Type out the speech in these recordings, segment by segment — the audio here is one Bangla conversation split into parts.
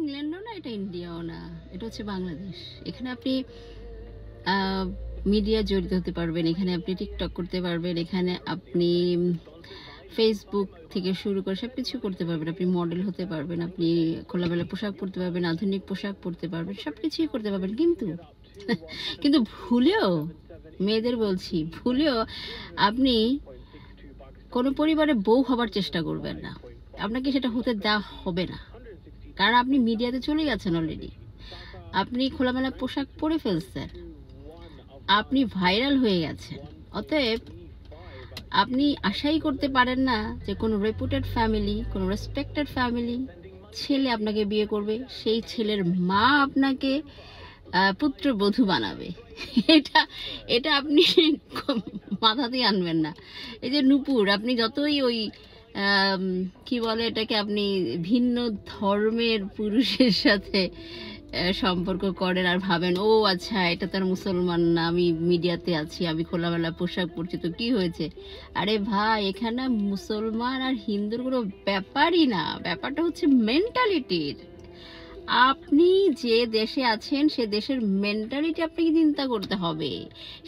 ইংল্যান্ডও না, এটা ইন্ডিয়াও না, এটা হচ্ছে বাংলাদেশ। এখানে আপনি মিডিয়া জড়িত হতে পারবেন, এখানে আপনি টিকটক করতে পারবেন, এখানে আপনি ফেসবুক থেকে শুরু করে সব কিছু করতে পারবেন, আপনি মডেল হতে পারবেন, আপনি খোলামেলা পোশাক পরতে পারবেন, আধুনিক পোশাক পরতে পারবেন, সব কিছুই করতে পারবেন। কিন্তু কিন্তু ভুলেও, মেয়েদের বলছি, ভুলেও আপনি কোনো পরিবারে বউ হবার চেষ্টা করবেন না। আপনাকে সেটা হতে দেওয়া হবে না, কারণ আপনি মিডিয়াতে চলে গেছেন অলরেডি। আপনি খোলামেলা পোশাক পরে ফেলছেন, আপনি ভাইরাল হয়ে গেছেন। অতএব আপনি আশাই করতে পারেন না যে কোনো রেপুটেড ফ্যামিলি, কোনো রেসপেক্টেড ফ্যামিলি ছেলে আপনাকে বিয়ে করবে, সেই ছেলের মা আপনাকে পুত্রবধূ বানাবে। এটা এটা আপনি মাথাতেই আনবেন না। এই যে নূপুর, আপনি যতই ওই কি বলে এটাকে, আপনি ভিন্ন ধর্মের পুরুষের সাথে সম্পর্ক করেন আর ভাবেন ও আচ্ছা এটা তার মুসলমান না, আমি মিডিয়াতে আছি, আমি খোলামেলা পোশাক পরছি তো কি হয়েছে। আরে ভাই, এখানে মুসলমান আর হিন্দুর কোনো ব্যাপারই না, ব্যাপারটা হচ্ছে মেন্টালিটির। আপনি যে দেশে আছেন সে দেশের মেন্টালিটি আপনাকে চিন্তা করতে হবে।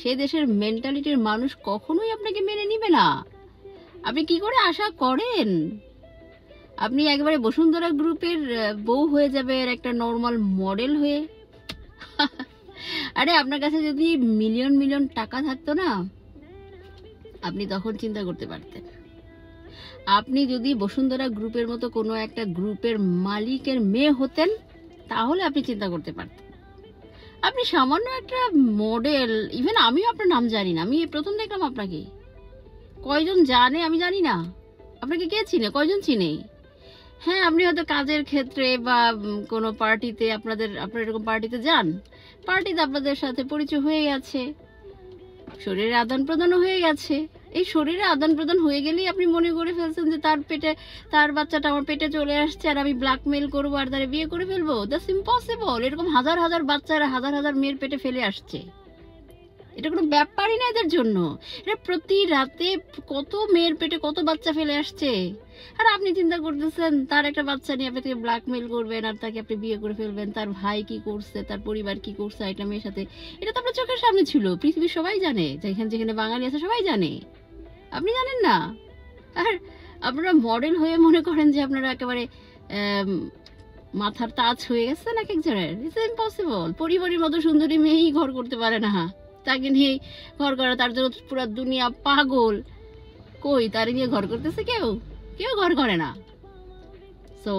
সে দেশের মেন্টালিটির মানুষ কখনোই আপনাকে মেনে নিবে না। আপনি কি করে আশা করেন আপনি একবারে বসুন্ধরা গ্রুপের বউ হয়ে যাবেন, একটা নর্মাল মডেল হয়ে? আরে আপনার কাছে যদি মিলিয়ন মিলিয়ন টাকা থাকতো না, আপনি তখন চিন্তা করতে পারতেন। আপনি যদি বসুন্ধরা গ্রুপের মতো কোনো একটা গ্রুপের মালিকের মেয়ে হতেন, তাহলে আপনি চিন্তা করতে পারতেন। আপনি সামান্য একটা মডেল, ইভেন আমিও আপনার নাম জানি না, আমি প্রথম দেখলাম আপনাকে। কয়জন জানে আমি জানি না, আপনাকে কে চিনে, কয়জন চিনে? হ্যাঁ, আপনি হয়তো কাজের ক্ষেত্রে বা কোনো পার্টিতে, আপনার এরকম পার্টিতে যান, পার্টিতে আপনাদের সাথে পরিচয় হয়ে গেছে, শরীরের আদান প্রদানও হয়ে গেছে। এই শরীরে আদান প্রদান হয়ে গেলেই আপনি মনে করে ফেলছেন যে তার পেটে, তার বাচ্চাটা আমার পেটে চলে আসছে আর আমি ব্ল্যাকমেল করবো আর তারা বিয়ে করে ফেলবো। That's impossible. এরকম হাজার হাজার বাচ্চারা হাজার হাজার মেয়ের পেটে ফেলে আসছে, এটা কোনো ব্যাপারই না এদের জন্য। এটা প্রতি রাতে কত মেয়ের পেটে কত বাচ্চা ফেলে আসছে, আর আপনি চিন্তা করতেছেন তার একটা বাচ্চা নিয়ে আপনি তাকে ব্ল্যাকমেল করবেন আর তাকে আপনি বিয়ে করে ফেলবেন। তার ভাই কি করছে, তার পরিবার কি করছে একটা মেয়ের সাথে, এটা তো আপনার চোখের সামনে ছিল, পৃথিবীর সবাই জানে, যেখানে যেখানে বাঙালি আছে সবাই জানে, আপনি জানেন না। আর আপনারা মডেল হয়ে মনে করেন যে আপনারা একেবারে মাথার তাজ হয়ে গেছেন এক একজনের। It's impossible. পরিবারের মতো সুন্দরী মেয়েই ঘর করতে পারে না, তাকে নিয়ে ঘর করা, তার জন্য পুরো দুনিয়া পাগল। কই তার নিয়ে ঘর করতেছে কেউ? কেউ ঘর করে না। সো